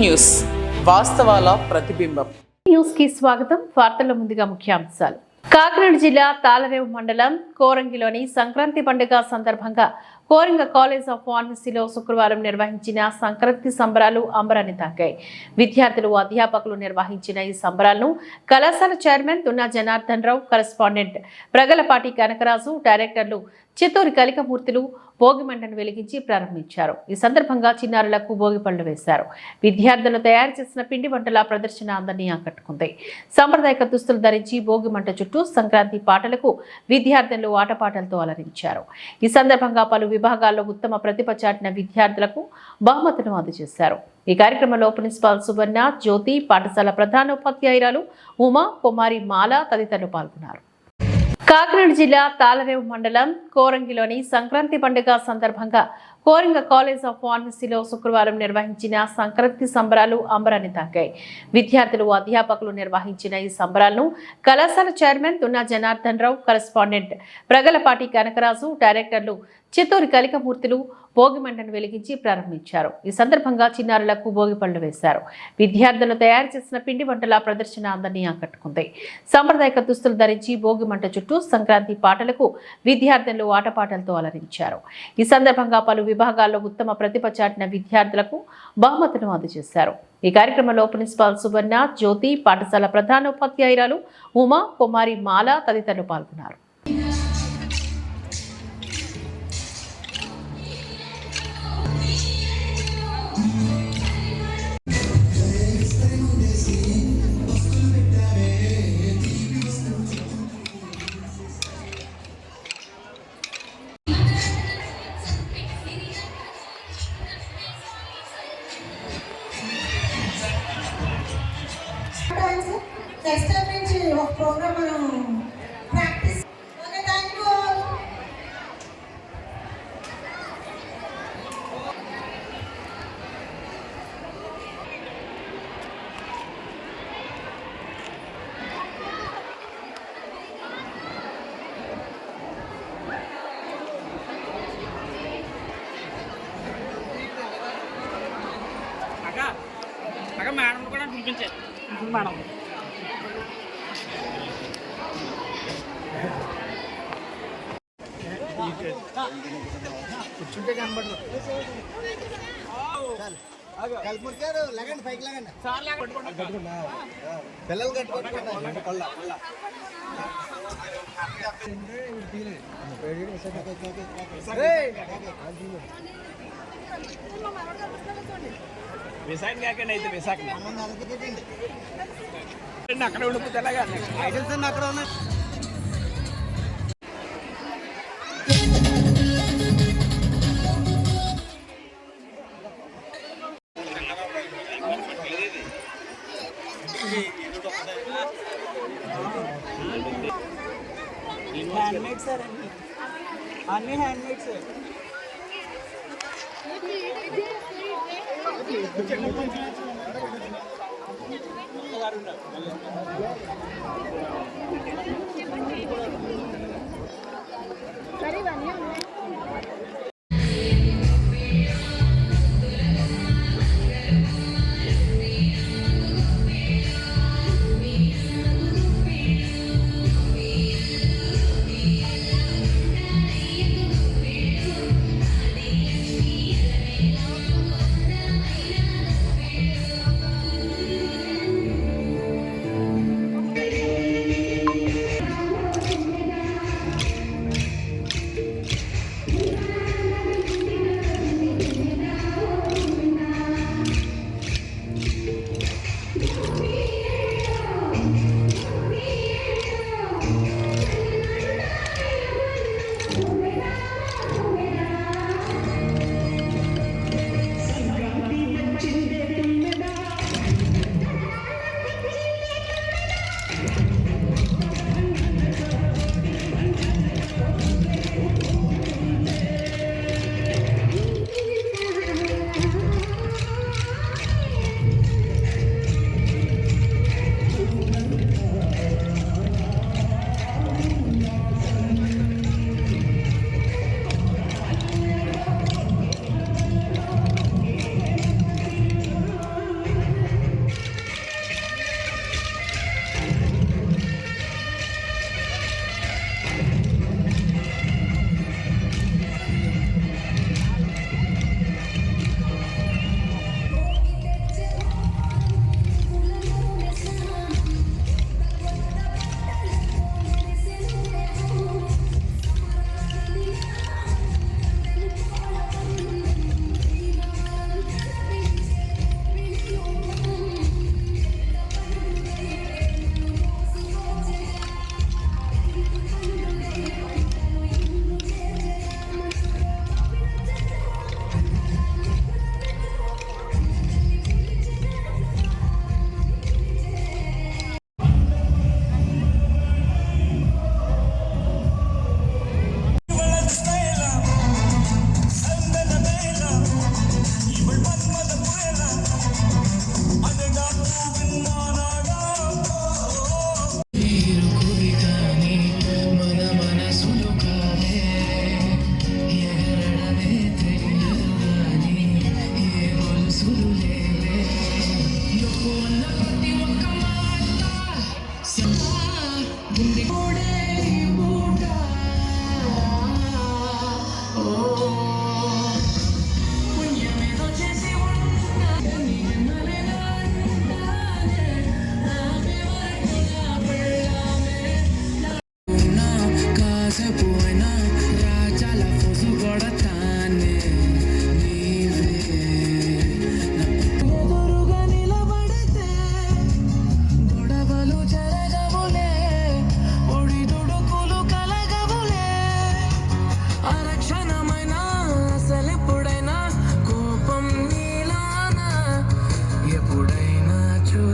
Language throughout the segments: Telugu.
న్యూస్ వాస్తవాల ప్రతిబింబం. న్యూస్ కి స్వాగతం. వార్తల్లో ముందుగా ముఖ్యాంశాలు. కాకినాడ జిల్లా తాళరేవు మండలం కోరంగిలోని సంక్రాంతి పండుగ సందర్భంగా కోరింగ కాలేజ్ ఆఫ్ ఫార్మసీలో శుక్రవారం నిర్వహించిన సంక్రాంతి సంబరాలు అంబరాన్ని తాకాయి. విద్యార్థులు, అధ్యాపకులు నిర్వహించిన ఈ సంబరాలను కళాశాల చైర్మన్ తున్నా జనార్దన్ రావు, కరెస్పాండెంట్ ప్రగలపాటి కనకరాజు, డైరెక్టర్లు చిత్తూరు కలికమూర్తులు భోగిమంటను వెలిగించి ప్రారంభించారు. ఈ సందర్భంగా చిన్నారులకు భోగి పళ్లు వేశారు. విద్యార్థులు తయారు చేసిన పిండి వంటల ప్రదర్శన అందరినీ ఆకట్టుకుంది. సాంప్రదాయక దుస్తులు ధరించి భోగి మంట చుట్టూ సంక్రాంతి పాటలకు విద్యార్థులు ఆటపాటలతో అలరించారు. ఈ సందర్భంగా పలు విభాగాల్లో ఉత్తమ ప్రతిభ చాటిన విద్యార్థులకు బహుమతులను అందజేశారు. ఈ కార్యక్రమంలో ప్రిన్సిపాల్ సువర్ణ, జ్యోతి, పాఠశాల ప్రధానోపాధ్యాయురాలు ఉమా, కుమారి మాల తదితరులు పాల్గొన్నారు. కాకినాడ జిల్లా తాళరేవు మండలం కోరంగిలోని సంక్రాంతి పండుగ సందర్భంగా కోరింగ కాలేజ్ ఆఫ్ ఫార్మసీలో శుక్రవారం నిర్వహించిన సంక్రాంతి సంబరాలు అంబరాన్ని తాకాయి. విద్యార్థులు, అధ్యాపకులు నిర్వహించిన ఈ సంబరాలను కళాశాల చైర్మన్ తున్నా జనార్దన్ రావు, కరెస్పాండెంట్ ప్రగలపాటి కనకరాజు, డైరెక్టర్లు చిత్తూరు కలికమూర్తులు భోగిమంటను వెలిగించి ప్రారంభించారు. ఈ సందర్భంగా చిన్నారులకు భోగి పళ్లు వేశారు. విద్యార్థులు తయారు చేసిన పిండి వంటల ప్రదర్శన అందరినీ ఆకట్టుకుంది. సాంప్రదాయక దుస్తులు ధరించి భోగి మంట చుట్టూ సంక్రాంతి పాటలకు విద్యార్థులు ఆటపాటలతో అలరించారు. ఈ సందర్భంగా పలు విభాగాల్లో ఉత్తమ ప్రతిభ చాటిన విద్యార్థులకు బహుమతులను అందజేశారు. ఈ కార్యక్రమంలో ప్రిన్సిపాల్ సువర్ణ, జ్యోతి, పాఠశాల ప్రధానోపాధ్యాయురాలు ఉమా, కుమారి మాల తదితరులు పాల్గొన్నారు. నెక్స్ట్ టైం నుంచి ఒక ప్రోగ్రామ్ మనం ప్రాక్టీస్. Okay, thank you. అక్క మేడం కూడా చూపించారు మేడం. కూర్చుంటే కనబడదు. కలుపుతారు, లగండి పైకి లగండి. పిల్లలు కట్టుకుంటారు. విశాఖ కాకండి, అయితే విశాఖ అక్కడ ఉండిపోతే ఎలాగా ఐటమ్స్ అన్నీ అక్కడ ఉన్నాయి. హ్యాండ్మేడ్ సార్, అన్ని హ్యాండ్మేడ్ సార్. సరే, ఇవన్నీ ఉన్నాయి.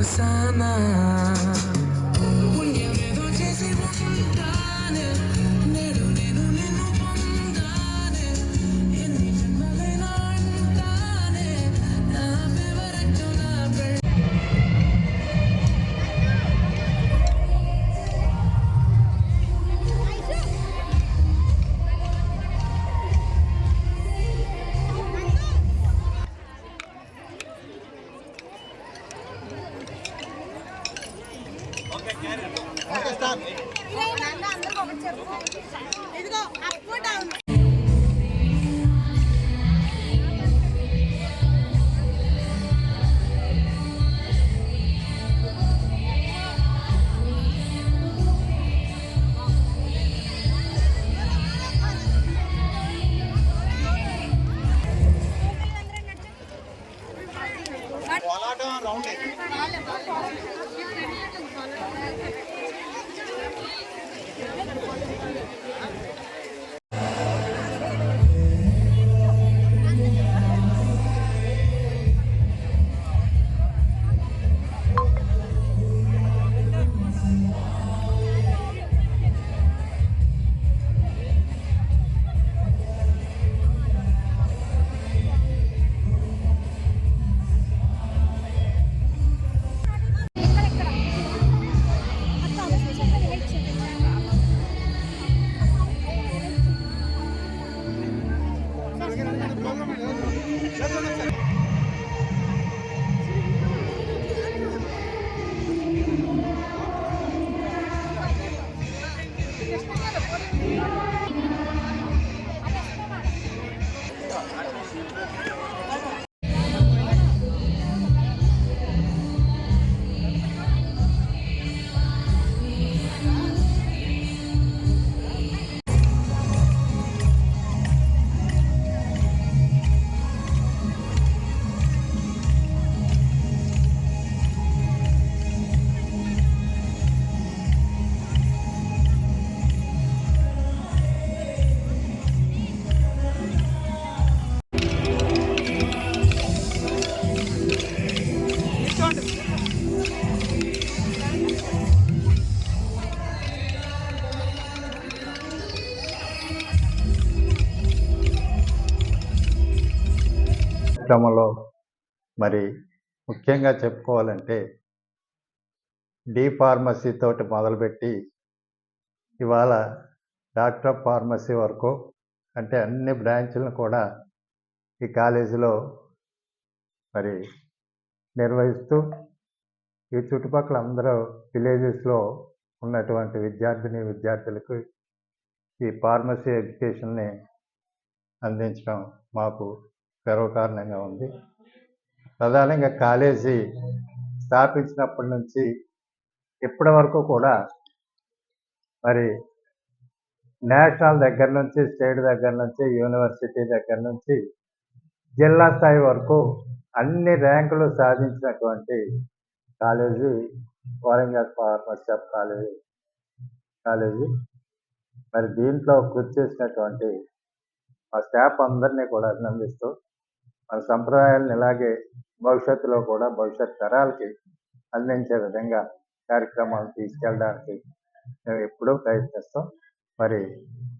చూసానా పుణ్యమేదో చేసి ఉంటానే నేడు నేను నిన్ను పొందానే ఎన్ని జన్మలైనా అంటానే నా ఫేవరెట్ నా ఇదిగో అప్ డౌన్ కార్యక్రమంలో మరి ముఖ్యంగా చెప్పుకోవాలంటే డి ఫార్మసీ తోటి మొదలుపెట్టి ఇవాళ డాక్టర్ ఆఫ్ ఫార్మసీ వరకు అంటే అన్ని బ్రాంచ్లను కూడా ఈ కాలేజీలో మరి నిర్వహిస్తూ ఈ చుట్టుపక్కల అందరూ విలేజెస్లో ఉన్నటువంటి విద్యార్థులకు ఈ ఫార్మసీ ఎడ్యుకేషన్ని అందించడం మాకు గర్వకారణంగా ఉంది. ప్రధానంగా కాలేజీ స్థాపించినప్పటి నుంచి ఇప్పటి వరకు కూడా మరి నేషనల్ దగ్గర నుంచి, స్టేట్ దగ్గర నుంచి, యూనివర్సిటీ దగ్గర నుంచి జిల్లా స్థాయి వరకు అన్ని ర్యాంకులు సాధించినటువంటి కాలేజీ వరంగల్ ఫార్మసీ కాలేజీ. మరి దీంట్లో కృషి చేసినటువంటి మా స్టాఫ్ అందరినీ కూడా అభినందిస్తూ మన సంప్రదాయాలను ఇలాగే భవిష్యత్తులో కూడా భవిష్యత్ తరాలకి అందించే విధంగా కార్యక్రమాలు తీసుకెళ్ళడానికి మేము ఎప్పుడూ ప్రయత్నిస్తాం. మరి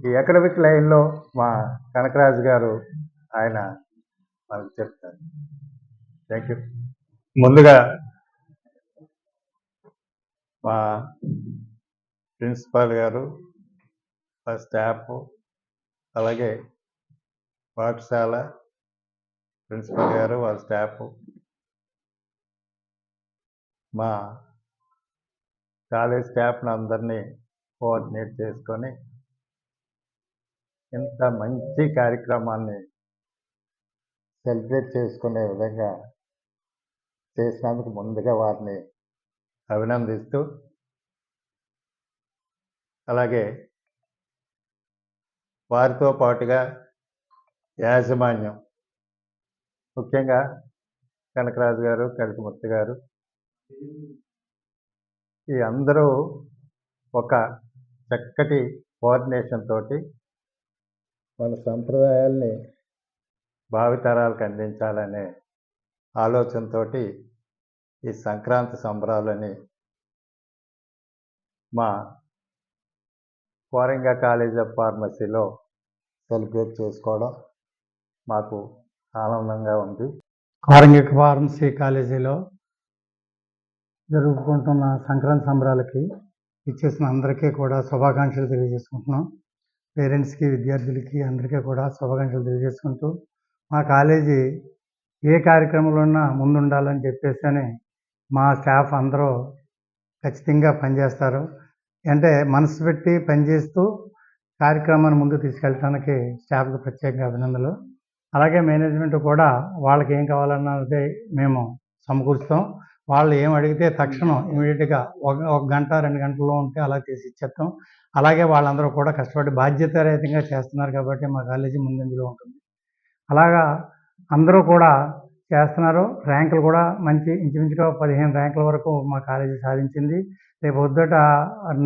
ఈ అకాడమిక్ లైన్లో మా కనకరాజు గారు ఆయన మనకు చెప్తారు. Thank you. ముందుగా మా ప్రిన్సిపాల్ గారు, మా స్టాఫ్, అలాగే పాఠశాల ప్రిన్సిపల్ గారు, వాళ్ళ స్టాఫ్, మా కాలేజ్ స్టాఫ్ని అందరినీ కోఆర్డినేట్ చేసుకొని ఇంత మంచి కార్యక్రమాన్ని సెలబ్రేట్ చేసుకునే విధంగా చేసినందుకు ముందుగా వారిని అభినందిస్తూ, అలాగే వారితో పాటుగా యాజమాన్యం, ముఖ్యంగా కనకరాజు గారు, కలికిమూర్తి గారు, ఈ అందరూ ఒక చక్కటి కోఆర్డినేషన్ తోటి మన సంప్రదాయాల్ని భావితరాలకు అందించాలనే ఆలోచనతోటి ఈ సంక్రాంతి సంబరాలని మా కోరంగ కాలేజ్ ఆఫ్ ఫార్మసీలో సెలబ్రేట్ చేసుకోవడం మాకు ఆనందంగా ఉంది. కోరంగ ఫార్మసీ కాలేజీలో జరుపుకుంటున్న సంక్రాంతి సంబరాలకి ఇచ్చేసిన అందరికీ కూడా శుభాకాంక్షలు తెలియజేసుకుంటున్నాం. పేరెంట్స్కి, విద్యార్థులకి అందరికీ కూడా శుభాకాంక్షలు తెలియజేసుకుంటూ మా కాలేజీ ఏ కార్యక్రమంలో ఉన్నా ముందుండాలని చెప్పేసి మా స్టాఫ్ అందరూ ఖచ్చితంగా పనిచేస్తారు. అంటే మనసు పెట్టి పనిచేస్తూ కార్యక్రమాన్ని ముందుకు తీసుకెళ్ళడానికి స్టాఫ్కి ప్రత్యేకంగా అభినందనలు. అలాగే మేనేజ్మెంట్ కూడా వాళ్ళకి ఏం కావాలన్నది మేము సమకూరుస్తాం. వాళ్ళు ఏం అడిగితే తక్షణం ఇమీడియట్గా ఒక గంట 2 గంటల్లో ఉంటే అలా చేసి ఇచ్చేస్తాం. అలాగే వాళ్ళందరూ కూడా కష్టపడి బాధ్యతారహితంగా చేస్తున్నారు కాబట్టి మా కాలేజీ ముందంజలో ఉంటుంది. అలాగా అందరూ కూడా చేస్తున్నారు. ర్యాంకులు కూడా మంచి ఇంచుమించుగా 15 ర్యాంకుల వరకు మా కాలేజీ సాధించింది. రేపు పొద్దుట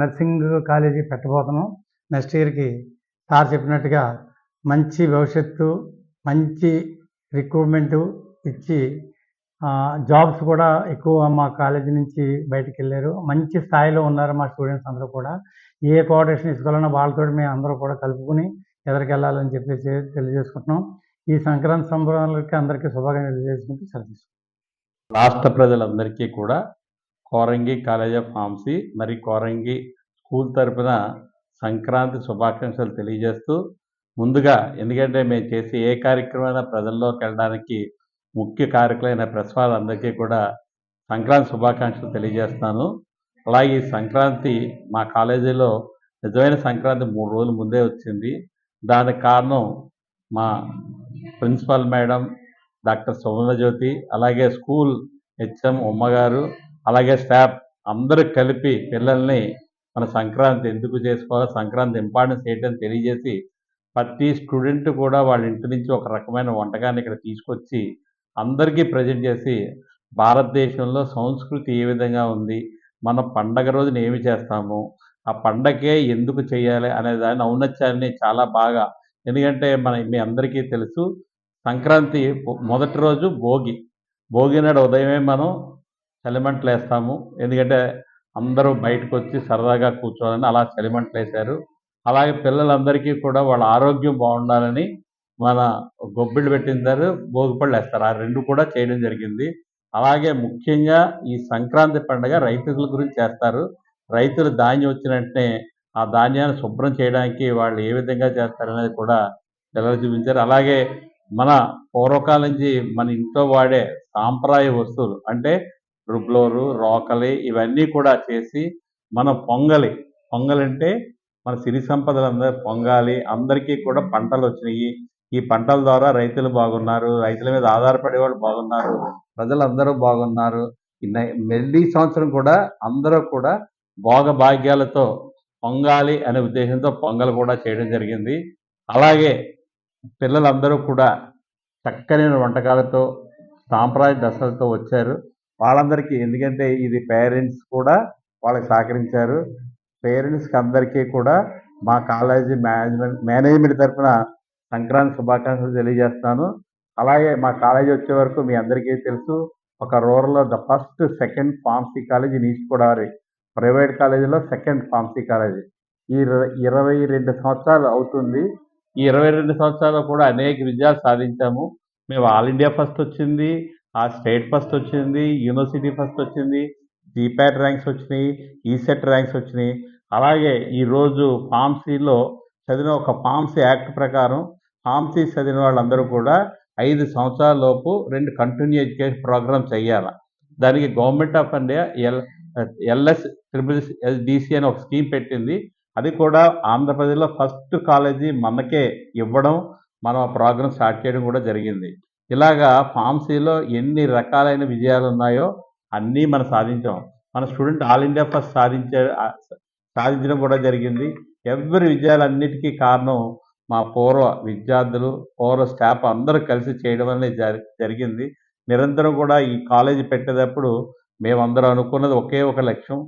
నర్సింగ్ కాలేజీ పెట్టబోతున్నాం. నెక్స్ట్ ఇయర్కి సార్ చెప్పినట్టుగా మంచి భవిష్యత్తు, మంచి రిక్రూట్మెంటు ఇచ్చి జాబ్స్ కూడా ఎక్కువ మా కాలేజీ నుంచి బయటికి వెళ్ళారు. మంచి స్థాయిలో ఉన్నారు మా స్టూడెంట్స్ అందరూ కూడా. ఏ కోఆర్డినేషన్ ఇసుకోవాలన్నా వాళ్ళతో మేము అందరూ కూడా కలుపుకొని ఎదరికెళ్ళాలని చెప్పేసి తెలియజేసుకుంటున్నాం. ఈ సంక్రాంతి సంబరాలకి అందరికీ శుభాకాంక్షలు తెలియజేసుకుంటూ సెలవు తీసుకుంటాం. రాష్ట్ర ప్రజలందరికీ కూడా కోరంగి కాలేజ్ ఆఫ్ ఫార్మసీ మరి కోరంగి స్కూల్ తరపున సంక్రాంతి శుభాకాంక్షలు తెలియజేస్తూ, ముందుగా ఎందుకంటే మేము చేసే ఏ కార్యక్రమైనా ప్రజల్లోకి వెళ్ళడానికి ముఖ్య కారకులైన ప్రెస్ వాళ్ళందరికీ కూడా సంక్రాంతి శుభాకాంక్షలు తెలియజేస్తున్నాను. అలాగే ఈ సంక్రాంతి మా కాలేజీలో నిజమైన సంక్రాంతి 3 రోజుల ముందే వచ్చింది. దానికి కారణం మా ప్రిన్సిపల్ మేడం డాక్టర్ సువర్ణజ్యోతి, అలాగే స్కూల్ హెచ్ఎం ఉమ్మగారు, అలాగే స్టాఫ్ అందరూ కలిపి పిల్లల్ని మన సంక్రాంతి ఎందుకు చేసుకోవాలో, సంక్రాంతి ఇంపార్టెన్స్ ఏంటని తెలియజేసి ప్రతి స్టూడెంట్ కూడా వాళ్ళ ఇంటి నుంచి ఒక రకమైన వంటకాన్ని ఇక్కడ తీసుకొచ్చి అందరికీ ప్రజెంట్ చేసి భారతదేశంలో సంస్కృతి ఏ విధంగా ఉంది, మన పండగ రోజున ఏమి చేస్తాము, ఆ పండగే ఎందుకు చేయాలి అనే దాని ఔన్నత్యాన్ని చాలా బాగా, ఎందుకంటే మీ అందరికీ తెలుసు సంక్రాంతి మొదటి రోజు భోగి నాడు ఉదయమే మనం చలిమంటలు వేస్తాము. ఎందుకంటే అందరూ బయటకు వచ్చి సరదాగా కూర్చోవాలని అలా చలిమంటలు వేశారు. అలాగే పిల్లలందరికీ కూడా వాళ్ళ ఆరోగ్యం బాగుండాలని మన గొబ్బిళ్ళు పెట్టిందారు, భోగిపళ్ళు వేస్తారు. ఆ 2 కూడా చేయడం జరిగింది. అలాగే ముఖ్యంగా ఈ సంక్రాంతి పండుగ రైతుల గురించి చేస్తారు. రైతులు ధాన్యం వచ్చిన వెంటనే ఆ ధాన్యాన్ని శుభ్రం చేయడానికి వాళ్ళు ఏ విధంగా చేస్తారనేది కూడా పిల్లలు చూపించారు. అలాగే మన పూర్వకాలం నుంచి మన ఇంట్లో వాడే సాంప్రదాయ వస్తువులు అంటే రుబ్లోరు, రోకలి ఇవన్నీ కూడా చేసి మన పొంగలి అంటే మన సిరి సంపదలందరూ పొంగాలి, అందరికీ కూడా పంటలు వచ్చినాయి, ఈ పంటల ద్వారా రైతులు బాగున్నారు, రైతుల మీద ఆధారపడే వాళ్ళు బాగున్నారు, ప్రజలందరూ బాగున్నారు. మళ్ళీ సంవత్సరం కూడా అందరూ కూడా భోగభాగ్యాలతో పొంగాలి అనే ఉద్దేశంతో పొంగల్ కూడా చేయడం జరిగింది. అలాగే పిల్లలందరూ కూడా చక్కని వంటకాలతో సాంప్రదాయ డ్రెస్సులతో వచ్చారు. వాళ్ళందరికీ ఎందుకంటే ఇది పేరెంట్స్ కూడా వాళ్ళకి సహకరించారు. పేరెంట్స్కి అందరికీ కూడా మా కాలేజీ మేనేజ్మెంట్ తరఫున సంక్రాంతి శుభాకాంక్షలు తెలియజేస్తాను. అలాగే మా కాలేజీ వచ్చే వరకు మీ అందరికీ తెలుసు, ఒక రూరల్లో the first second pharmacy college in east Godavari, private కాలేజీలో సెకండ్ ఫార్మసీ కాలేజీ. ఈ 22 సంవత్సరాలు అవుతుంది. ఈ 22 సంవత్సరాల్లో కూడా అనేక విజయాలు సాధించాము. మేము ఆల్ ఇండియా ఫస్ట్ వచ్చింది, ఆ స్టేట్ ఫస్ట్ వచ్చింది, యూనివర్సిటీ ఫస్ట్ వచ్చింది, జీప్యాట్ ర్యాంక్స్ వచ్చినాయి, ఈసెట్ ర్యాంక్స్ వచ్చినాయి. అలాగే ఈరోజు ఫార్మసీలో చదివిన ఒక ఫార్మసీ యాక్ట్ ప్రకారం ఫార్మసీ చదివిన వాళ్ళందరూ కూడా 5 సంవత్సరాల లోపు 2 కంటిన్యూ ఎడ్యుకేషన్ ప్రోగ్రామ్స్ చేయాలి. దానికి గవర్నమెంట్ ఆఫ్ ఇండియా LS/SSDC అని ఒక స్కీమ్ పెట్టింది. అది కూడా ఆంధ్రప్రదేశ్లో ఫస్ట్ కాలేజీ మనకే ఇవ్వడం, మనం ఆ ప్రోగ్రామ్ స్టార్ట్ చేయడం కూడా జరిగింది. ఇలాగా ఫార్మసీలో ఎన్ని రకాలైన విజయాలు ఉన్నాయో అన్నీ మనం సాధించాం. మన స్టూడెంట్ ఆల్ ఇండియా ఫస్ట్ సాధించడం కూడా జరిగింది. ఎవరి విజయాలన్నిటికీ కారణం మా పూర్వ విద్యార్థులు, పూర్వ స్టాఫ్ అందరూ కలిసి చేయడం అనేది జరిగింది. నిరంతరం కూడా ఈ కాలేజీ పెట్టేటప్పుడు మేమందరం అనుకున్నది ఒకే ఒక లక్ష్యం,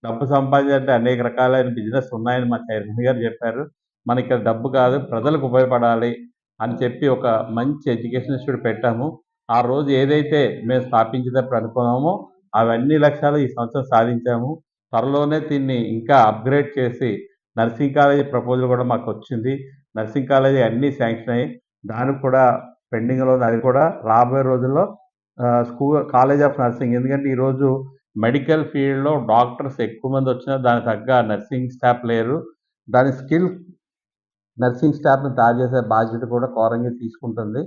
డబ్బు సంపాదించాలంటే అనేక రకాలైన బిజినెస్ ఉన్నాయని మా చైర్మన్ గారు చెప్పారు. మనకి డబ్బు కాదు, ప్రజలకు ఉపయోగపడాలి అని చెప్పి ఒక మంచి ఎడ్యుకేషన్ ఇన్స్టిట్యూట్ పెట్టాము. ఆ రోజు ఏదైతే మేము స్థాపించేటప్పుడు అనుకున్నామో అవన్నీ లక్ష్యాలు ఈ సంవత్సరం సాధించాము. త్వరలోనే దీన్ని ఇంకా అప్గ్రేడ్ చేసి నర్సింగ్ కాలేజీ ప్రపోజల్ కూడా మాకు వచ్చింది. నర్సింగ్ కాలేజీ అన్నీ శాంక్షన్ అయ్యి దానికి కూడా పెండింగ్లో ఉంది. అది కూడా రాబోయే రోజుల్లో కాలేజ్ ఆఫ్ నర్సింగ్, ఎందుకంటే ఈరోజు మెడికల్ ఫీల్డ్లో డాక్టర్స్ ఎక్కువ మంది వచ్చినా దానికి తగ్గ నర్సింగ్ స్టాఫ్ లేరు. దాని స్కిల్ నర్సింగ్ స్టాఫ్ని తయారు చేసే బాధ్యత కూడా కోరంగి తీసుకుంటుంది.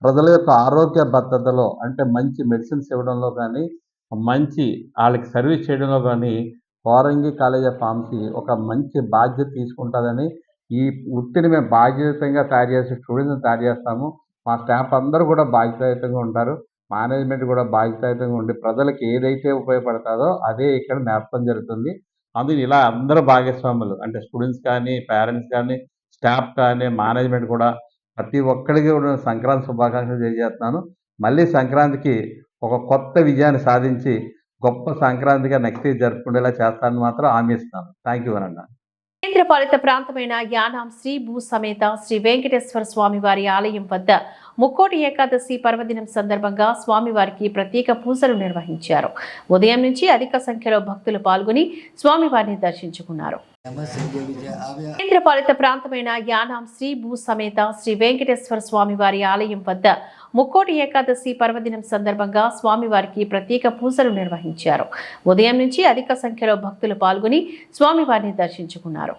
ప్రజల యొక్క ఆరోగ్య భద్రతలో అంటే మంచి మెడిసిన్స్ ఇవ్వడంలో కానీ, మంచి వాళ్ళకి సర్వీస్ చేయడంలో కానీ కోరంగి కాలేజ్ ఆఫ్ ఫార్మసీ ఒక మంచి బాధ్యత తీసుకుంటుందని, ఈ వృత్తిని మేము బాధ్యతంగా తయారు చేసే స్టూడెంట్స్ని తయారు చేస్తాము. మా స్టాఫ్ అందరూ కూడా బాధ్యతాయుతంగా ఉంటారు. మేనేజ్మెంట్ కూడా బాధ్యతాయుతంగా ఉండి ప్రజలకు ఏదైతే ఉపయోగపడుతుందో అదే ఇక్కడ నేర్పడం జరుగుతుంది. అందుకు ఇలా అందరూ భాగస్వాములు అంటే స్టూడెంట్స్ కానీ, పేరెంట్స్ కానీ, స్టాఫ్ కానీ, మేనేజ్మెంట్ కూడా ప్రతి ఒక్కరికి కూడా సంక్రాంతి శుభాకాంక్షలు తెలియజేస్తున్నాను. మళ్ళీ సంక్రాంతికి ఒక కొత్త విజయాన్ని సాధించి గొప్ప సంక్రాంతిగా నెక్స్ట్ ఇయర్ జరుపుకునేలా చేస్తానని మాత్రం హామీ ఇస్తున్నాను. థ్యాంక్ యూ అన్న. కేంద్రపాలిత ప్రాంతమైన యానాం శ్రీ భూ సమేత శ్రీ వెంకటేశ్వర స్వామి వారి ఆలయం వద్ద ముక్కోటి ఏకాదశి పర్వదినం సందర్భంగా స్వామివారికి ప్రత్యేక పూజలు నిర్వహించారు. ఉదయం నుంచి అధిక సంఖ్యలో భక్తులు పాల్గొని స్వామివారిని దర్శించుకున్నారు. కేంద్రపాలిత ప్రాంతమైన యానాం శ్రీ భూ సమేత శ్రీ వెంకటేశ్వర స్వామి వారి ఆలయం వద్ద ముక్కోటి ఏకాదశి పర్వదినం సందర్భంగా స్వామివారికి ప్రత్యేక పూజలు నిర్వహించారు. ఉదయం నుంచి అధిక సంఖ్యలో భక్తులు పాల్గొని స్వామివారిని దర్శించుకున్నారు.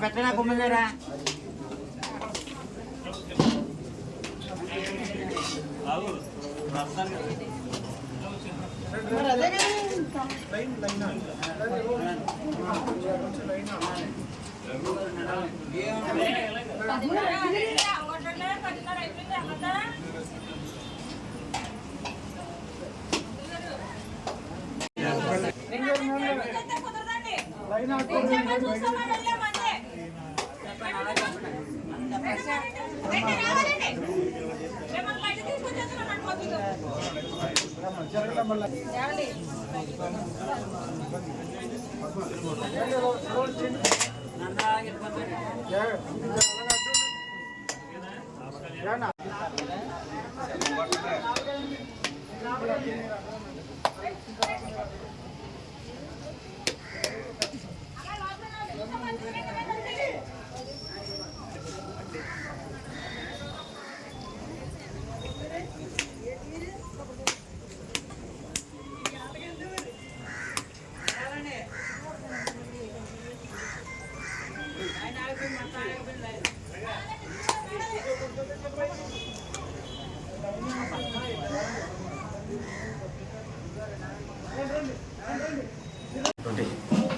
పెట్టనా కుమ్మగారా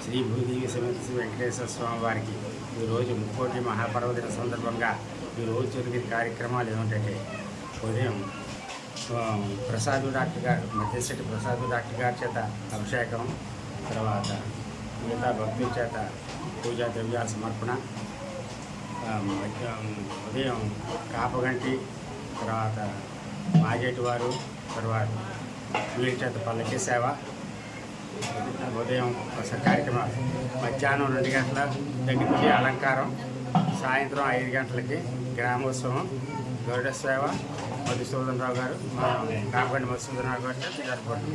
శ్రీ భూదేవి సమేత శ్రీ వెంకటేశ్వర స్వామి వారికి ఈరోజు ముక్కోటి మహాపర్వదిన సందర్భంగా ఈరోజు జరిగిన కార్యక్రమాలు ఏమిటంటే ఉదయం ప్రసాద్ డాక్టర్ గారు మధ్యశెట్టి ప్రసాద్ డాక్టర్ గారి చేత అభిషేకం, తర్వాత మిగతా భక్తుల చేత పూజా ద్రవ్యాల సమర్పణ, ఉదయం కాపగంటి, తర్వాత మాజేటి వారు, తర్వాత వీళ్ళ చేత పల్లకి సేవ, ఉదయం కార్యక్రమాలు మధ్యాహ్నం 2 గంటల దగ్గర నుంచి అలంకారం, సాయంత్రం 5 గంటలకి గ్రామోత్సవం, గరుడ సేవ మధుసూదనరావు గారు, కాపగంటి మధుసూదనరావు గారు చేత జరుపుకుంటాం.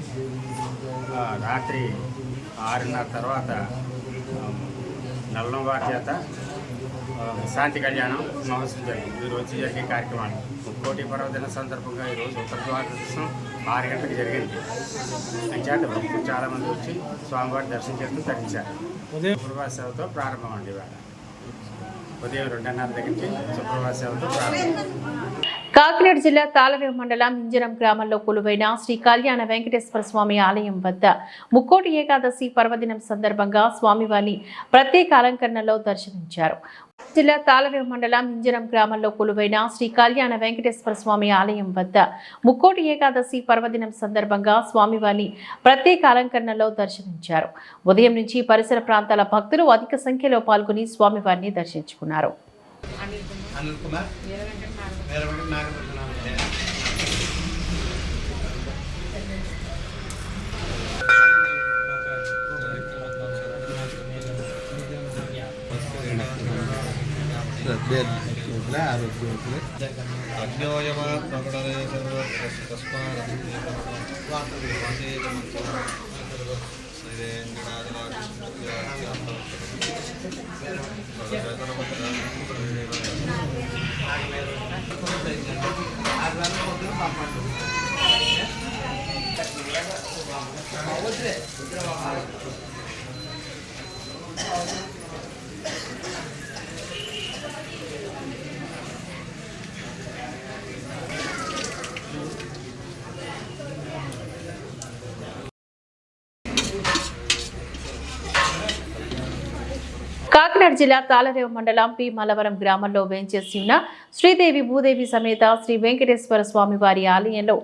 రాత్రి 6:30 తర్వాత నల్లం వారి చేత శాంతి కళ్యాణం మహోత్సవం జరిగింది. ఈరోజు జరిగే కార్యక్రమాలు ముక్కోటి పర్వదిన సందర్భంగా ఈరోజు ఉత్తర ద్వార దర్శనం 6 గంటలకు జరిగింది. అంచేత భక్తులు చాలామంది వచ్చి స్వామివారి దర్శనం చేస్తూ తరించారు. ఉదయం సుప్రభాత సేవతో ప్రారంభం అండి. ఇవాళ ఉదయం 2:30 దగ్గర నుంచి సుప్రభాత సేవతో ప్రారంభం. కాకినాడ జిల్లా తాళరేవు మండలం ఇంజనం గ్రామంలో కొలువైన శ్రీ కళ్యాణ వెంకటేశ్వర స్వామి ఆలయం వద్ద ముక్కోటి ఏకాదశి పర్వదినం సందర్భంగా స్వామివారిని ప్రత్యేక అలంకరణలో దర్శించారు. జిల్లా తాళరేవు మండలం ఇంజనం గ్రామంలో కొలువైన శ్రీ కళ్యాణ వెంకటేశ్వర స్వామి ఆలయం వద్ద ముక్కోటి ఏకాదశి పర్వదినం సందర్భంగా స్వామివారిని ప్రత్యేక అలంకరణలో దర్శించారు. ఉదయం నుంచి పరిసర ప్రాంతాల భక్తులు అధిక సంఖ్యలో పాల్గొని స్వామివారిని దర్శించుకున్నారు. కాకినాడ జిల్లా తాళరేవు మండలం పి మలవరం గ్రామంలో వేంచేసి ఉన్న శ్రీదేవి భూదేవి సమేత శ్రీ వెంకటేశ్వర స్వామి వారి ఆలయంలో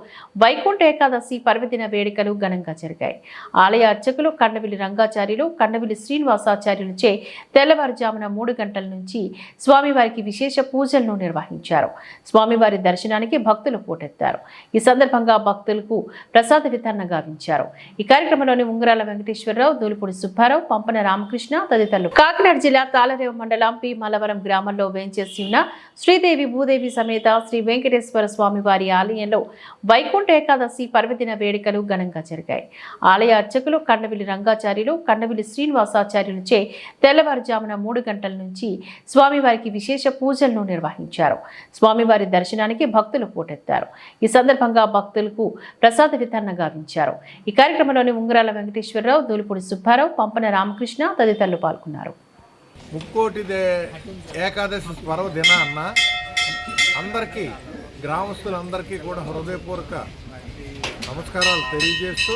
వైకుంఠ ఏకాదశి పర్వదిన వేడుకలు ఘనంగా జరిగాయి. ఆలయ అర్చకులు కండవిలి రంగాచార్యులు, కండవిలి శ్రీనివాసాచార్యులచే తెల్లవారుజామున 3 గంటల నుంచి స్వామివారికి విశేష పూజలను నిర్వహించారు. స్వామివారి దర్శనానికి భక్తులు పోటెత్తారు. ఈ సందర్భంగా భక్తులకు ప్రసాద వితరణ గావించారు. ఈ కార్యక్రమంలోని ఉంగరాల వెంకటేశ్వరరావు, దూలిపూడి సుబ్బారావు, పంపన రామకృష్ణ తదితరులు. కాకినాడ జిల్లా తాళరేవు మండలం పి మలవరం గ్రామంలో వేంచేసి ఉన్న శ్రీదేవి భూదేవి సమేత శ్రీ వెంకటేశ్వర స్వామి వారి ఆలయంలో వైకుంఠ ఏకాదశి పర్వదిన వేడుకలు ఘనంగా జరిగాయి. ఆలయ అర్చకులు కండవిలి రంగాచార్యులు, కండవిలి శ్రీనివాసాచార్యులచే తెల్లవారుజామున 3 గంటల నుంచి స్వామివారికి విశేష పూజలను నిర్వహించారు. స్వామివారి దర్శనానికి భక్తులు పోటెత్తారు. ఈ సందర్భంగా భక్తులకు ప్రసాద వితరణ గావించారు. ఈ కార్యక్రమంలోని ఉంగరాల వెంకటేశ్వరరావు, దూలిపూడి సుబ్బారావు, పంపన రామకృష్ణ తదితరులు పాల్గొన్నారు. ముక్కోటి ఏకాదశి పర్వదినాన్న అందరికీ గ్రామస్తులందరికీ కూడా హృదయపూర్వక నమస్కారాలు తెలియజేస్తూ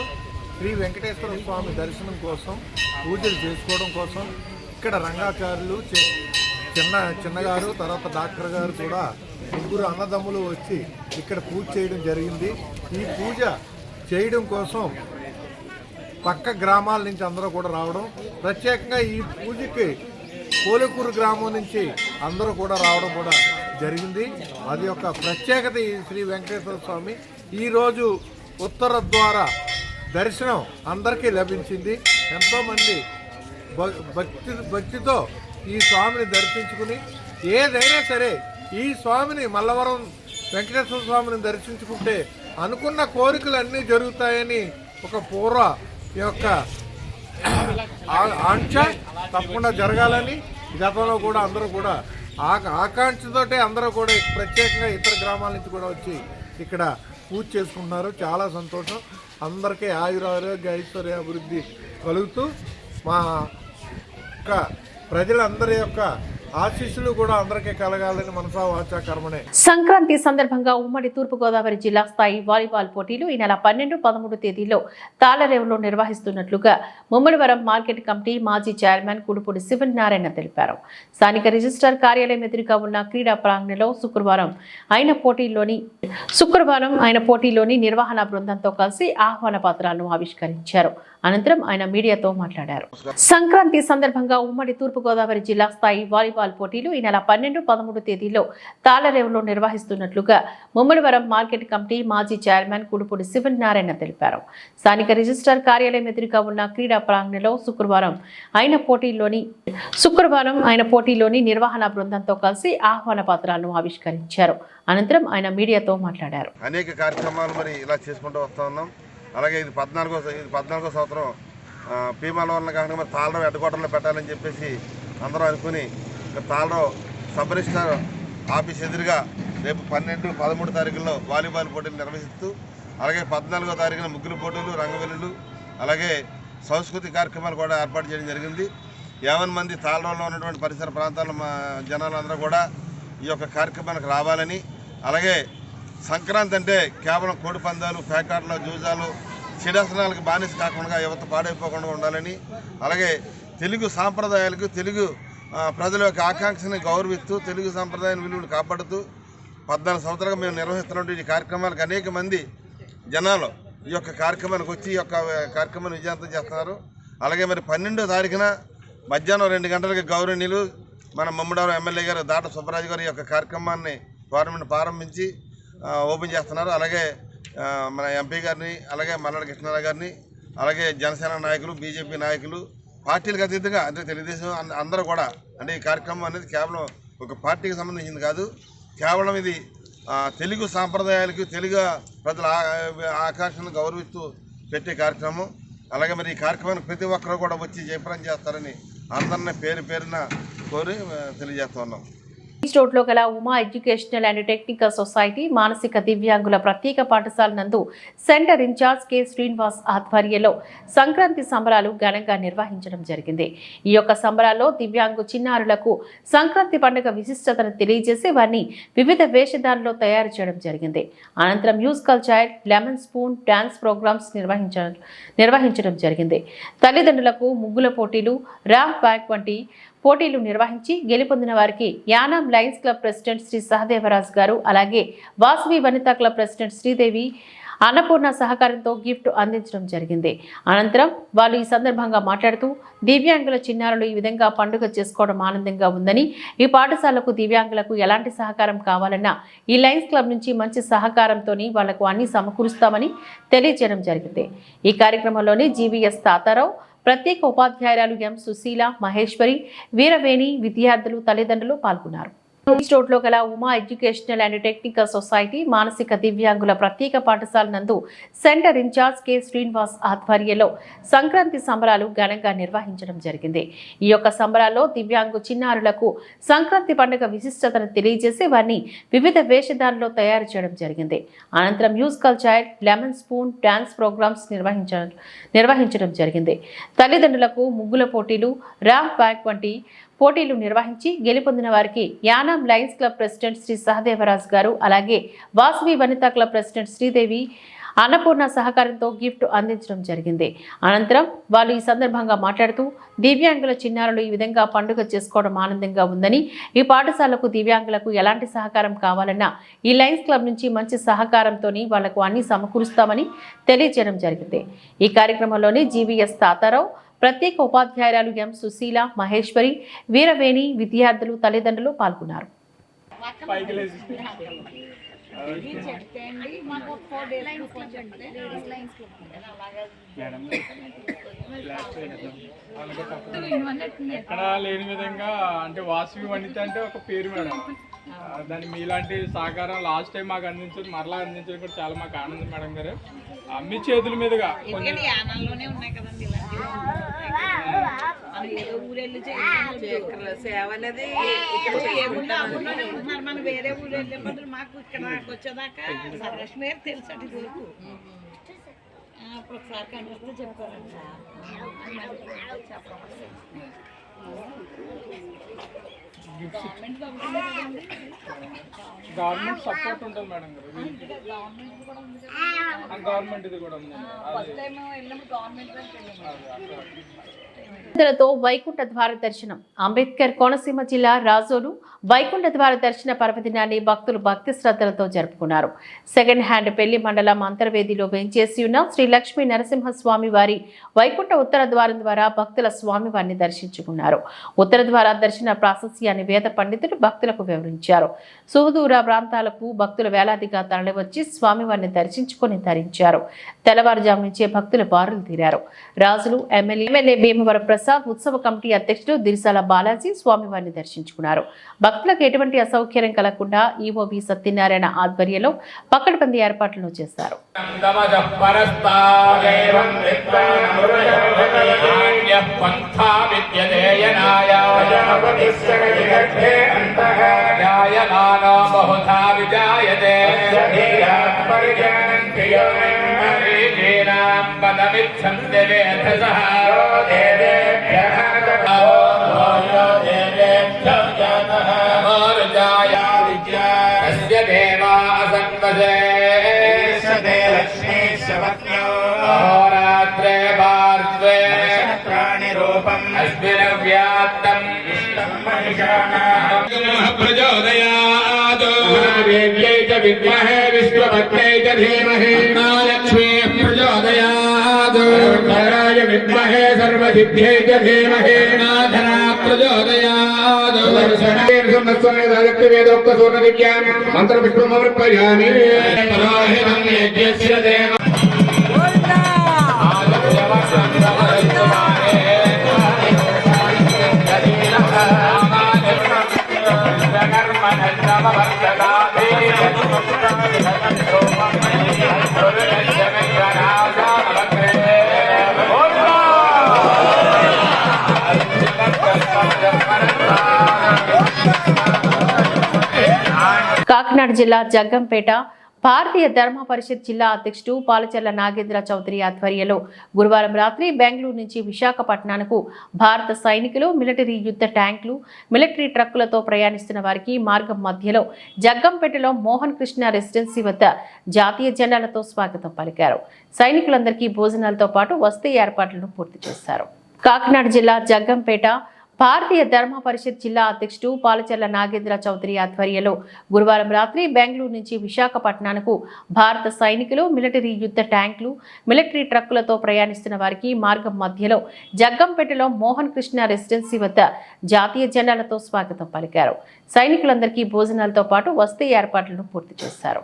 శ్రీ వెంకటేశ్వర స్వామి దర్శనం కోసం, పూజలు చేసుకోవడం కోసం ఇక్కడ రంగాచార్యులు, చిన్నగారు, తర్వాత డాక్టర్ గారు కూడా 3 అన్నదమ్ములు వచ్చి ఇక్కడ పూజ చేయడం జరిగింది. ఈ పూజ చేయడం కోసం పక్క గ్రామాల నుంచి అందరూ కూడా రావడం, ప్రత్యేకంగా ఈ పూజకి పోలేకూరు గ్రామం నుంచి అందరూ కూడా రావడం కూడా జరిగింది. అది ఒక ప్రత్యేకత. ఈ శ్రీ వెంకటేశ్వర స్వామి ఈరోజు ఉత్తర ద్వారా దర్శనం అందరికీ లభించింది. ఎంతోమంది భక్తితో ఈ స్వామిని దర్శించుకుని ఏదైనా సరే ఈ స్వామిని మల్లవరం వెంకటేశ్వర స్వామిని దర్శించుకుంటే అనుకున్న కోరికలన్నీ జరుగుతాయని ఒక పూర్వ యొక్క ఆంక్ష తప్పకుండా జరగాలని గతంలో కూడా అందరూ కూడా ఆకాంక్షతోటే అందరూ కూడా ప్రత్యేకంగా ఇతర గ్రామాల నుంచి కూడా వచ్చి ఇక్కడ పూజ చేసుకుంటున్నారు. చాలా సంతోషం. అందరికీ ఆయురారోగ్య ఐశ్వర్య అభివృద్ధి కలుగుతూ మా ప్రజలందరి యొక్క ఆశీస్సులు కూడా అందరికీ కలగాలని మనసా వాచా కర్మనే. సంక్రాంతి సందర్భంగా ఉమ్మడి తూర్పుగోదావరి జిల్లా స్థాయి వాలీబాల్ పోటీలు ఈ నెల 12, 13 తేదీల్లో తాళరేవులో నిర్వహిస్తున్నట్లుగా ముమ్మడివరం మార్కెట్ కమిటీ మాజీ చైర్మన్ కుడుపూడి శివనారాయణ తెలిపారు. స్థానిక రిజిస్ట్రార్ కార్యాలయం ఎదురుగా ఉన్న క్రీడా ప్రాంగణంలో శుక్రవారం ఆయన పోటీలోని నిర్వహణ బృందంతో కలిసి ఆహ్వాన పత్రాలను ఆవిష్కరించారు. అనంతరం ఆయన మీడియాతో మాట్లాడారు. సంక్రాంతి సందర్భంగా ఉమ్మడి తూర్పుగోదావరి జిల్లా స్థాయి వాలీబాల్ పోటీలు ఈ నెల 12, 13 తేదీల్లో తాళరేవులో నిర్వహిస్తున్నట్లుగా ముమ్మడివరం మార్కెట్ కమిటీ మాజీ చైర్మన్ కుడుపూడి శివనారాయణ తెలిపారు. స్థానిక రిజిస్ట్రార్ కార్యాలయం ఎదురుగా ఉన్న క్రీడా ప్రాంగణంలో శుక్రవారం ఆయన పోటీలోని నిర్వహణ బృందంతో కలిసి ఆహ్వాన పత్రాలను ఆవిష్కరించారు. అనంతరం ఆయన మీడియాతో మాట్లాడారు. అనేక కార్యక్రమాలు మరి ఇలా చేసుకుంటూ వస్తూ ఉన్నాం. అలాగే ఇది 14వ సంవత్సరం పీమాలవరం కాకుండా మరి తాళరావు హెడ్క్వార్టర్లో పెట్టాలని చెప్పేసి అందరూ అనుకుని తాళరావు సబ్ రిజిస్ట్రార్ ఆఫీస్ ఎదురుగా రేపు 12, 13 తారీఖుల్లో వాలీబాల్ పోటీలు నిర్వహిస్తూ, అలాగే 14వ తారీఖున ముగ్గులు పోటీలు, రంగవల్లులు, అలాగే సంస్కృతి కార్యక్రమాలు కూడా ఏర్పాటు చేయడం జరిగింది. 50 మంది తాళరావులో ఉన్నటువంటి పరిసర ప్రాంతాల జనాలందరూ కూడా ఈ యొక్క కార్యక్రమానికి రావాలని, అలాగే సంక్రాంతి అంటే కేవలం కోడి పందాలు, పేకాటలు, జూజాలు, చెడాసనాలకు బానిస కాకుండా యువత పాడైపోకుండా ఉండాలని, అలాగే తెలుగు సాంప్రదాయాలకు, తెలుగు ప్రజల యొక్క ఆకాంక్షని గౌరవిస్తూ, తెలుగు సాంప్రదాయాల విలువలు కాపాడుతూ 14 సంవత్సరాలుగా మేము నిర్వహిస్తున్నటువంటి ఈ కార్యక్రమాలకు అనేక మంది జనాలు ఈ యొక్క కార్యక్రమానికి వచ్చి ఈ యొక్క కార్యక్రమాన్ని విజయవంతం చేస్తున్నారు. అలాగే మరి 12వ తారీఖున మధ్యాహ్నం 2 గంటలకి గౌరవనీయులు మన మమ్మడవరం ఎమ్మెల్యే గారు దాట సుబ్బరాజు గారు ఈ యొక్క కార్యక్రమాన్ని గవర్నమెంట్ ప్రారంభించి ఓపెన్ చేస్తున్నారు. అలాగే మన ఎంపీ గారిని, అలాగే మల్లాడి కృష్ణారావు గారిని, అలాగే జనసేన నాయకులు, బీజేపీ నాయకులు, పార్టీలకు అతీతంగా అంటే తెలుగుదేశం అందరూ కూడా, అంటే ఈ కార్యక్రమం అనేది కేవలం ఒక పార్టీకి సంబంధించింది కాదు, కేవలం ఇది తెలుగు సాంప్రదాయాలకు, తెలుగు ప్రజల ఆకాంక్షను గౌరవిస్తూ పెట్టే కార్యక్రమం. అలాగే మరి ఈ కార్యక్రమానికి ప్రతి ఒక్కరూ కూడా వచ్చి జయప్రదం చేస్తారని అందరినీ పేరు పేరున కోరి తెలియజేస్తూ ఉన్నాం. రోడ్లో గల Uma educational and technical society మానసిక దివ్యాంగుల ప్రత్యేక పాఠశాల నందు సెంటర్ ఇన్ఛార్జ్ కె శ్రీనివాస్ ఆధ్వర్యంలో సంక్రాంతి సంబరాలు ఘనంగా నిర్వహించడం జరిగింది. ఈ యొక్క సంబరాల్లో దివ్యాంగు చిన్నారులకు సంక్రాంతి పండుగ విశిష్టతను తెలియజేసి వారిని వివిధ వేషధారణలో తయారు చేయడం జరిగింది. అనంతరం musical child, lemon spoon dance programmes నిర్వహించడం జరిగింది. తల్లిదండ్రులకు ముగ్గుల పోటీలు, ర్యాంప్ బ్యాక్ వంటి పోటీలు నిర్వహించి గెలుపొందిన వారికి Yanam Lions Club President Shri Sahadevaraj గారు, అలాగే వాసవి వనితా క్లబ్ ప్రెసిడెంట్ శ్రీదేవి అన్నపూర్ణ సహకారంతో గిఫ్ట్ అందించడం జరిగింది. అనంతరం వాళ్ళు ఈ సందర్భంగా మాట్లాడుతూ దివ్యాంగుల చిన్నారులు ఈ విధంగా పండుగ చేసుకోవడం ఆనందంగా ఉందని, ఈ పాఠశాలకు దివ్యాంగులకు ఎలాంటి సహకారం కావాలన్నా ఈ లయన్స్ క్లబ్ నుంచి మంచి సహకారంతో వాళ్లకు అన్ని సమకూరుస్తామని తెలియజేయడం జరిగింది. ఈ కార్యక్రమంలోని జీవీఎస్ తాతారావు, ప్రత్యేక ఉపాధ్యాయురాలు ఎం సుశీల, మహేశ్వరి, వీరవేణి, విద్యార్థులు, తల్లిదండ్రులు పాల్గొన్నారు. రోడ్లో గల Uma educational and technical society మానసిక దివ్యాంగుల ప్రత్యేక పాఠశాల నందు సెంటర్ ఇన్ఛార్జ్ కె శ్రీనివాస్ ఆధ్వర్యంలో సంక్రాంతి సంబరాలు ఘనంగా నిర్వహించడం జరిగింది. ఈ యొక్క సంబరాల్లో దివ్యాంగు చిన్నారులకు సంక్రాంతి పండుగ విశిష్టతను తెలియజేసి వారిని వివిధ వేషధారణలో తయారు చేయడం జరిగింది. అనంతరం musical child, lemon spoon dance programmes నిర్వహించడం జరిగింది. తల్లిదండ్రులకు ముగ్గుల పోటీలు, ర్యాంప్ బ్యాక్ వంటి పోటీలు నిర్వహించి గెలుపొందిన వారికి Yanam Lions Club President Shri Sahadevaraj గారు, అలాగే వాసవి వనితా క్లబ్ ప్రెసిడెంట్ శ్రీదేవి అన్నపూర్ణ సహకారంతో గిఫ్ట్ అందించడం జరిగింది. అనంతరం వాళ్ళు ఈ సందర్భంగా మాట్లాడుతూ దివ్యాంగుల చిన్నారులు ఈ విధంగా పండుగ చేసుకోవడం ఆనందంగా ఉందని, ఈ పాఠశాలకు దివ్యాంగులకు ఎలాంటి సహకారం కావాలన్నా ఈ లయన్స్ క్లబ్ నుంచి మంచి సహకారంతో వాళ్లకు అన్ని సమకూరుస్తామని తెలియజేయడం జరిగింది. ఈ కార్యక్రమంలోని జీవీఎస్ తాతారావు, ప్రత్యేక ఉపాధ్యాయురాలు ఎం సుశీల, మహేశ్వరి, వీరవేణి, విద్యార్థులు, తల్లిదండ్రులు పాల్గొన్నారు. ఎక్కడ లేని విధంగా అంటే వాసవి వనిత అంటే ఒక పేరు మేడం, దాన్ని మీలాంటి సహకారం లాస్ట్ టైం మాకు అందించారు, మరలా అందించడం కూడా చాలా మాకు ఆనందం మేడం గారు. మీ చేతుల మీదుగా మనం వేరే ఊరు వెళ్ళే బదులు మాకు ఇక్కడ వచ్చేదాకా లక్ష్మీ తెలుసు అటు దొరుకు అప్పుడు ఒకసారి కనిపిస్తే చెప్పారంట. గవర్నమెంట్ సపోర్ట్ ఉంటుంది మేడం గారు, గవర్నమెంట్ ఇది కూడా ఉంది. తో వైకుంఠ ద్వార దర్శనం. అంబేద్కర్ కోనసీమ జిల్లా రాజోలు వైకుంఠ ద్వార దర్శన పర్వదినాన్ని భక్తులు భక్తి శ్రద్ధలతో జరుపుకున్నారు. సెకండ్ హ్యాండ్ పెళ్లి మండలం అంతర్వేదిలో వేంచేసి ఉన్న శ్రీ లక్ష్మీ నరసింహస్వామి వారి వైకుంఠ ఉత్తర ద్వారం ద్వారా భక్తుల స్వామివారిని దర్శించుకున్నారు. ఉత్తర ద్వార దర్శన ప్రాశస్యాన్ని వేద పండితులు భక్తులకు వివరించారు. సుదూర ప్రాంతాలకు భక్తులు వేలాదిగా తరలివచ్చి స్వామివారిని దర్శించుకుని ధరించారు. తెల్లవారుజాము నుంచే భక్తులు బారులు తీరారు. రాజులు ఎమ్మెల్యే భీమవరం ప్రసాద్, ఉత్సవ కమిటీ అధ్యక్షుడు దిరిసాల బాలాజీ స్వామివారిని దర్శించుకున్నారు. భక్తులకు ఎటువంటి అసౌకర్యం కలగకుండా ఈవోబి సత్యనారాయణ ఆధ్వర్యంలో పకడ్బందీ ఏర్పాట్లను చేశారు. దేవా అసన్వదే వ్యాప్తం ప్రచోదయాత్ దేవ్యై చ విద్మహే విశ్వపత్న్యై చ ధీమహి లక్ష్మీ ప్రచోదయాత్ ధరాయ విద్మహే సర్వసిద్ధ్యై చ ధీమహి నాధనా ప్రచోదయాత్ వేదోక్త సూర్యదివ్యాం మంత్రపుష్పమర్పయామి పురోహితం యజ్ఞస్య దేవ కాకినాడ జిల్లా జగ్గంపేట భారతీయ ధర్మ పరిషత్ జిల్లా అధ్యక్షుడు పాలచర్ల నాగేంద్ర చౌదరి ఆధ్వర్యంలో గురువారం రాత్రి బెంగళూరు నుంచి విశాఖపట్నానికి భారత సైనికులు మిలిటరీ యుద్ధ ట్యాంకులు మిలిటరీ ట్రక్కులతో ప్రయాణిస్తున్న వారికి మార్గం మధ్యలో జగ్గంపేటలో మోహన్ కృష్ణ రెసిడెన్సీ వద్ద జాతీయ జెండాలతో స్వాగతం పలికారు. సైనికులందరికీ భోజనాలతో పాటు వసతి ఏర్పాట్లను పూర్తి చేశారు. కాకినాడ జిల్లా జగ్గంపేట భారతీయ ధర్మ పరిషత్ జిల్లా అధ్యక్షుడు పాలచర్ల నాగేంద్ర చౌదరి ఆధ్వర్యంలో గురువారం రాత్రి బెంగళూరు నుంచి విశాఖపట్నానికి భారత సైనికులు మిలిటరీ యుద్ధ ట్యాంకులు మిలిటరీ ట్రక్కులతో ప్రయాణిస్తున్న వారికి మార్గం మధ్యలో జగ్గంపేటలో మోహన్ కృష్ణ రెసిడెన్సీ వద్ద జాతీయ జెండాలతో స్వాగతం పలికారు. సైనికులందరికీ భోజనాలతో పాటు వసతి ఏర్పాట్లను పూర్తి చేశారు.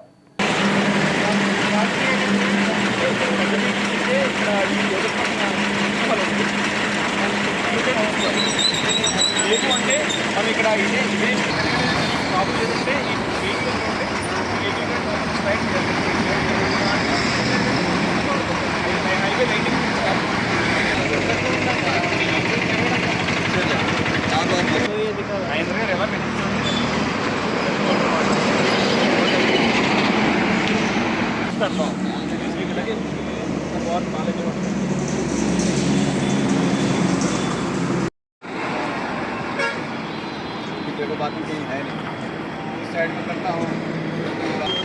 లేదు అంటే మనం ఇక్కడ ఇదే ప్రాబ్లం ఏదంటే హైవే లైటింగ్ ఎలా तो बाकी कहीं है नहीं. इस साइड में करता हूँ.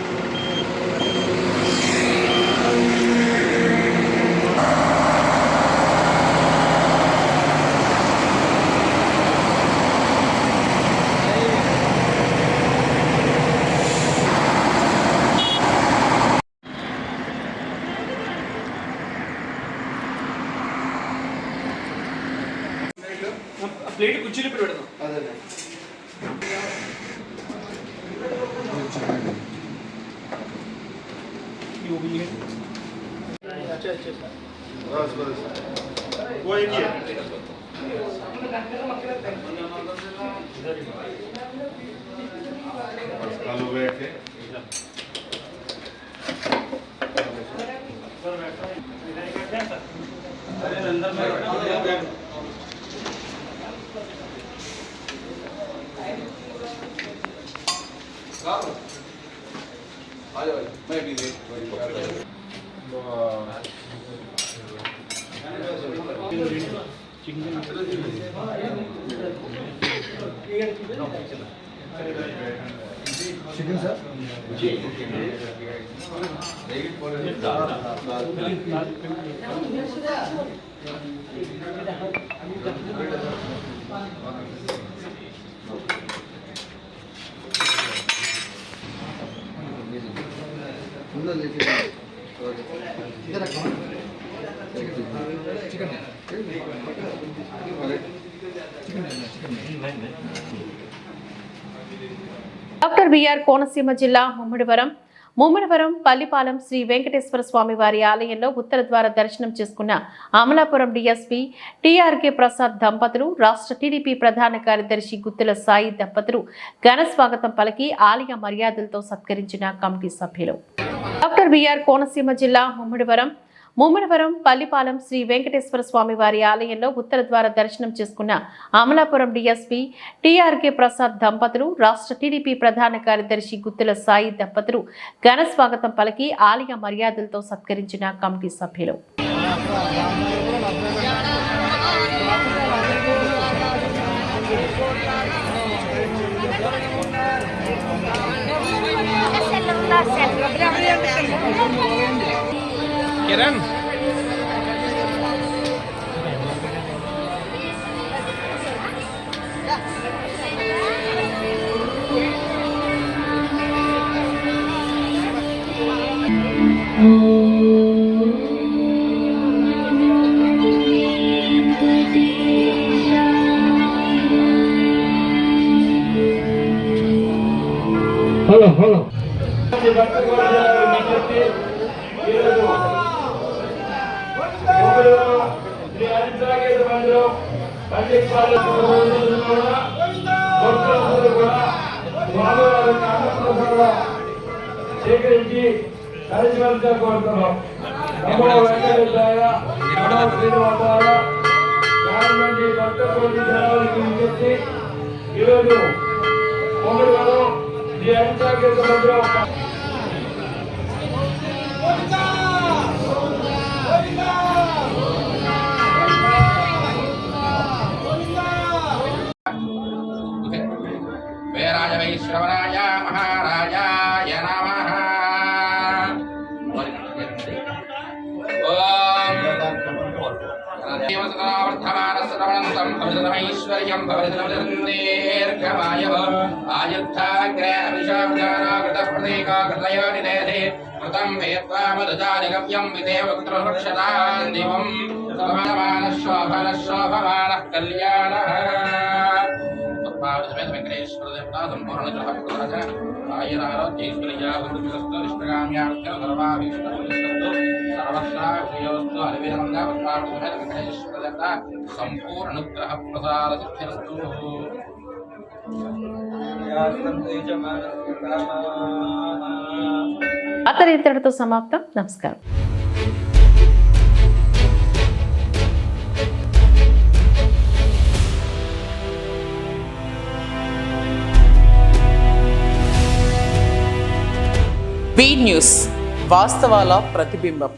प्लेट कुछ नहीं पेड़ दो. अच्छा बस वो एक ही है. कल हुए थे अंदर में आ जाओ मैं भी chicken sir doctor BR Konaseema జిల్లా ముమ్మిడివరం పల్లిపాలెం శ్రీ వెంకటేశ్వర స్వామి వారి ఆలయంలో ఉత్తర ద్వార దర్శనం చేసుకున్న అమలాపురం డీఎస్పీ టీఆర్కే ప్రసాద్ దంపతులు రాష్ట్ర టీడీపీ ప్రధాన కార్యదర్శి గుత్తుల సాయి దంపతులు ఘన స్వాగతం పలికి ఆలయ మర్యాదలతో సత్కరించిన కమిటీ సభ్యులు. డాక్టర్ బిఆర్ కోనసీమ జిల్లా ముమ్మిడివరం పల్లిపాలెం శ్రీ వెంకటేశ్వర స్వామి వారి ఆలయంలో ఉత్తర ద్వార దర్శనం చేసుకున్న అమలాపురం డీఎస్పీ టీఆర్కే ప్రసాద్ దంపతులు రాష్ట్ర టీడీపీ ప్రధాన కార్యదర్శి గుత్తుల సాయి దంపతులు ఘన స్వాగతం పలికి ఆలయ మర్యాదలతో సత్కరించిన కమిటీ సభ్యులు. किरण సేకరించి కలిసిమెలిసిగా కోరుతున్నాం. నమో వెంకటేశాయ, నమో శ్రీనివాసాయ, చాలామంది భక్త కోటి జనాలకి విజ్ఞప్తి. ఈరోజు మొదలు శ్రీ అహింసాకేత మందిరం వీరాయ వైశ్రవరాయ మహారాజాయ నమః. వర్ధమానశ్రవణంతం భవతిర్గమాయః ఆయుద్ధాగ్రే అభిషాబ్దానాగతప్రతీకాకృతయోనిదేధే కృతం వేత్వా మధుజానిగవ్యం విదేవ కుత్రవృక్షతాన్ దివం శోభనశోభమానః కళ్యాణః. వెంకటేశ్వర దేవతా సంపూర్ణ ఆయురారోగ్యేశ్వర్యాస్తు ఇష్టకామ్యార్థం సర్వాభీష్టస్తు సర్వస్వాయోస్తు అలివిరంగా వెంకటేశ్వర దేవత సంపూర్ణగ్రహ ప్రసాద సిద్ధిరస్తు. అతని ఇంతటితో సమాప్తం. నమస్కారం. బీ న్యూస్, వాస్తవాల ప్రతిబింబం.